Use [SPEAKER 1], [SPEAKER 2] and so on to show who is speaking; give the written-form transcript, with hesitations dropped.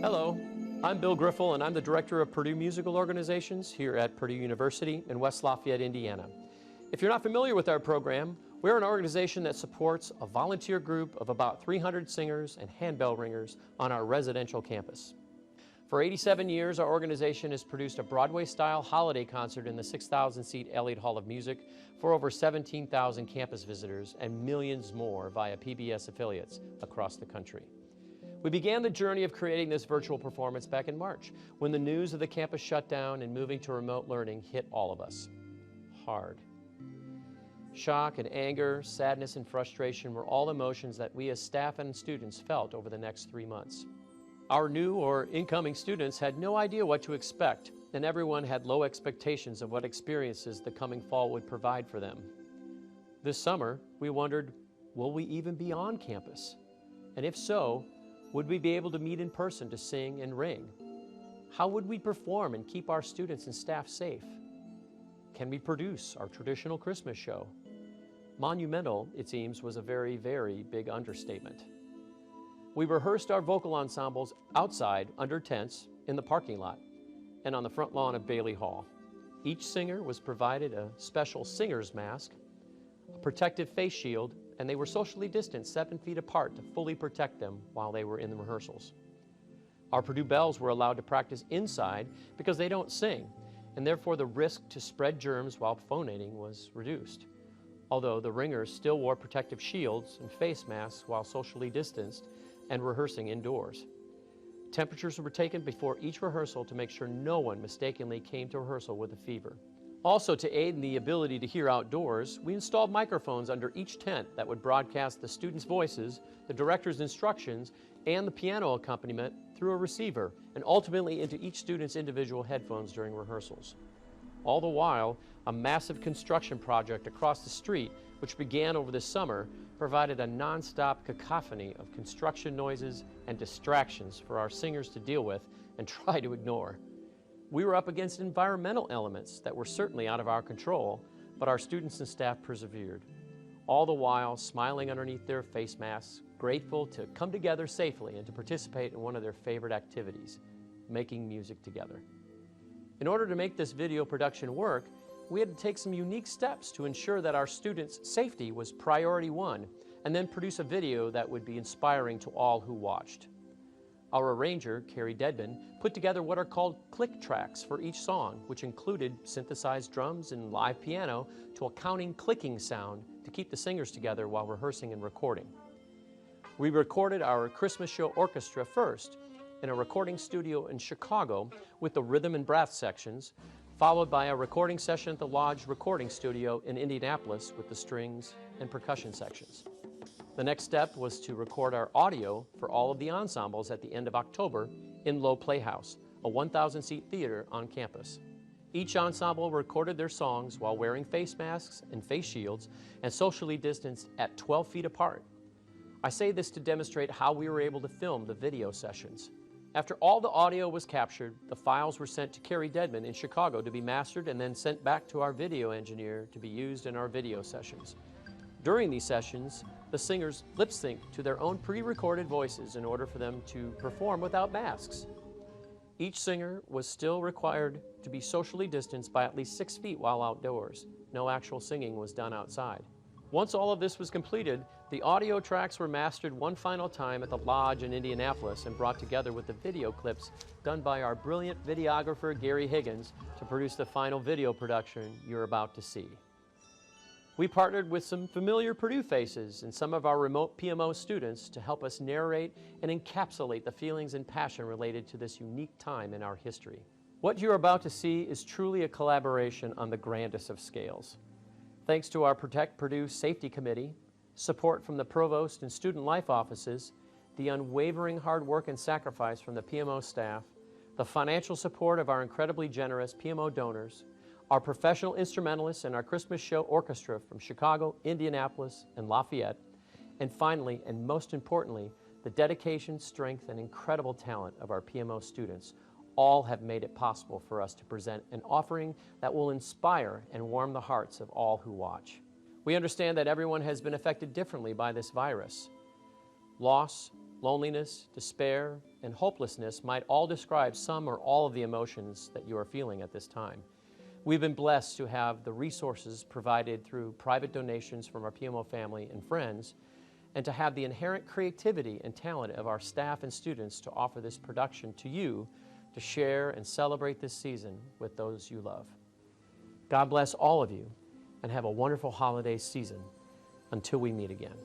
[SPEAKER 1] Hello, I'm Bill Griffel, and I'm the Director of Purdue Musical Organizations here at Purdue University in West Lafayette, Indiana. If you're not familiar with our program, we're an organization that supports a volunteer group of about 300 singers and handbell ringers on our residential campus. For 87 years, our organization has produced a Broadway-style holiday concert in the 6,000-seat Elliott Hall of Music for over 17,000 campus visitors and millions more via PBS affiliates across the country. We began the journey of creating this virtual performance back in March, when the news of the campus shutdown and moving to remote learning hit all of us hard. Shock and anger, sadness and frustration were all emotions that we as staff and students felt over the next 3 months. Our new or incoming students had no idea what to expect, and everyone had low expectations of what experiences the coming fall would provide for them. This summer, we wondered, will we even be on campus? And if so, would we be able to meet in person to sing and ring? How would we perform and keep our students and staff safe? Can we produce our traditional Christmas show? Monumental, it seems, was a very, very big understatement. We rehearsed our vocal ensembles outside under tents in the parking lot and on the front lawn of Bailey Hall. Each singer was provided a special singer's mask, a protective face shield, and they were socially distanced 7 feet apart to fully protect them while they were in the rehearsals. Our Purdue Bells were allowed to practice inside because they don't sing, and therefore the risk to spread germs while phonating was reduced. Although the ringers still wore protective shields and face masks while socially distanced and rehearsing indoors. Temperatures were taken before each rehearsal to make sure no one mistakenly came to rehearsal with a fever. Also, to aid in the ability to hear outdoors, we installed microphones under each tent that would broadcast the students' voices, the director's instructions, and the piano accompaniment through a receiver, and ultimately into each student's individual headphones during rehearsals. All the while, a massive construction project across the street, which began over the summer, provided a non-stop cacophony of construction noises and distractions for our singers to deal with and try to ignore. We were up against environmental elements that were certainly out of our control, but our students and staff persevered, all the while smiling underneath their face masks, grateful to come together safely and to participate in one of their favorite activities, making music together. In order to make this video production work, we had to take some unique steps to ensure that our students' safety was priority one, and then produce a video that would be inspiring to all who watched. Our arranger, Carrie Dedman, put together what are called click tracks for each song, which included synthesized drums and live piano to a counting clicking sound to keep the singers together while rehearsing and recording. We recorded our Christmas show orchestra first in a recording studio in Chicago with the rhythm and brass sections, followed by a recording session at the Lodge Recording Studio in Indianapolis with the strings and percussion sections. The next step was to record our audio for all of the ensembles at the end of October in Low Playhouse, a 1,000-seat theater on campus. Each ensemble recorded their songs while wearing face masks and face shields and socially distanced at 12 feet apart. I say this to demonstrate how we were able to film the video sessions. After all the audio was captured, the files were sent to Carrie Dedman in Chicago to be mastered and then sent back to our video engineer to be used in our video sessions. During these sessions, the singers lip-synced to their own pre-recorded voices in order for them to perform without masks. Each singer was still required to be socially distanced by at least 6 feet while outdoors. No actual singing was done outside. Once all of this was completed, the audio tracks were mastered one final time at the Lodge in Indianapolis and brought together with the video clips done by our brilliant videographer Gary Higgins to produce the final video production you're about to see. We partnered with some familiar Purdue faces and some of our remote PMO students to help us narrate and encapsulate the feelings and passion related to this unique time in our history. What you're about to see is truly a collaboration on the grandest of scales. Thanks to our Protect Purdue Safety Committee, support from the Provost and Student Life offices, the unwavering hard work and sacrifice from the PMO staff, the financial support of our incredibly generous PMO donors, our professional instrumentalists and our Christmas show orchestra from Chicago, Indianapolis, and Lafayette, and finally, and most importantly, the dedication, strength, and incredible talent of our PMO students all have made it possible for us to present an offering that will inspire and warm the hearts of all who watch. We understand that everyone has been affected differently by this virus. Loss, loneliness, despair, and hopelessness might all describe some or all of the emotions that you are feeling at this time. We've been blessed to have the resources provided through private donations from our PMO family and friends, and to have the inherent creativity and talent of our staff and students to offer this production to you to share and celebrate this season with those you love. God bless all of you, and have a wonderful holiday season until we meet again.